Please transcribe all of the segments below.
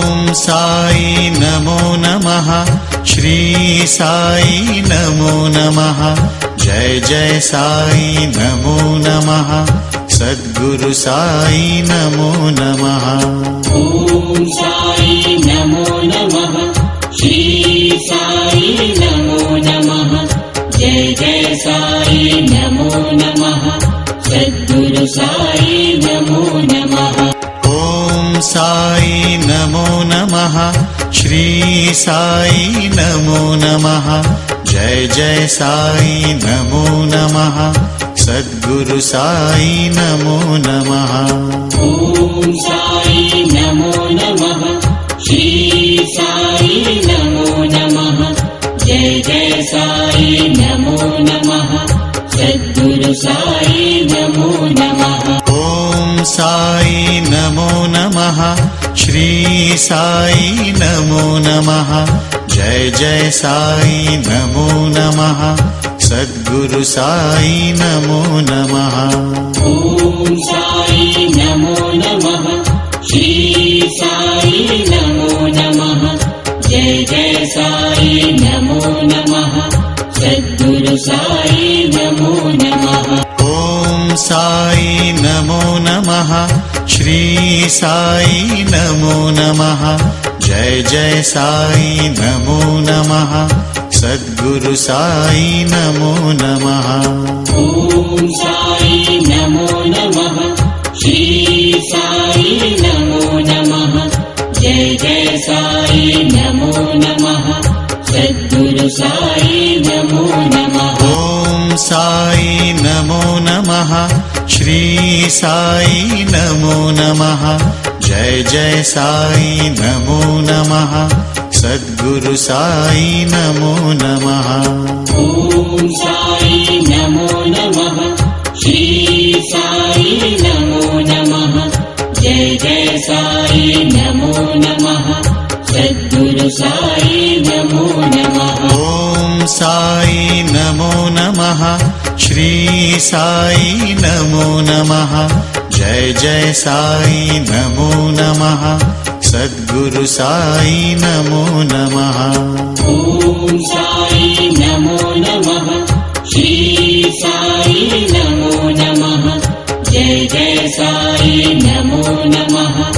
ॐ साई नमो नमः। श्री साई नमो नमः। जय जय साई नमो नमः। सद्गुरु साई नमो नमः। ॐ साई नमो नमः। श्री साई नमो नमः। जय जय साई नमो नमः। सद्गुरु साई नमो नमः। ॐ साई नमो नमः। श्री साई नमो नमः। जय जय साई नमो नमः। सद्गुरु साई नमो नमः। ॐ साई नमो नमः। श्री साई नमो नमः। जय जय साई नमो नमः। सद्गुरु साई नमो नमः। ॐ साई नमो नमः। श्री साई नमो नमः। जय जय साई नमो नमः। सद्गुरु साई नमो नमः। ॐ साई नमो नमः। श्री साई नमो नमः। जय जय साई नमो नमः। सद्गुरु साई नमो नमः। ॐ साई नमो नमः। श्री साई नमो नमः। जय जय साई नमो नमः। सद्गुरु साई नमो नमः। ॐ साई नमो नमः। श्री साई नमो नमः। जय जय साई नमो नमः। सद्गुरु साई नमो नमः। ॐ साई नमो नमः। श्री साई नमो नमः। जय जय साई नमो नमः। सद्गुरु साई नमो नमः। ॐ साई नमो नमः। श्री साई नमो नमः। जय जय साई नमो नमः। सद्गुरु साई नमो नमः। ॐ साई नमो नमः। श्री साई नमो नमः। जय जय साई नमो नमः। सद्गुरु साई नमो नमः। ॐ साई नमो नमः। श्री साई नमो नमः। जय जय साई नमो नमः।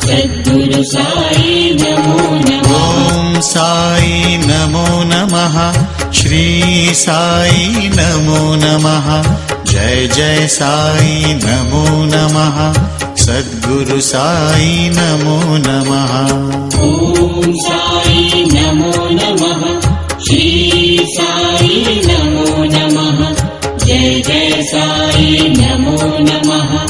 सद्गुरु साई नमो नमः। ॐ साई नमो नमः। श्री साई नमो नमः। जय जय साई नमो नमः। सद्गुरु साई नमो नमः। ॐ साई नमो नमः। श्री साई नमो नमः। जय जय साई नमो नमः।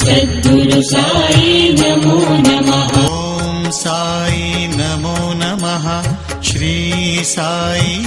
सद्गुरु साई नमो नमः। ॐ साई नमो नमः। श्री साई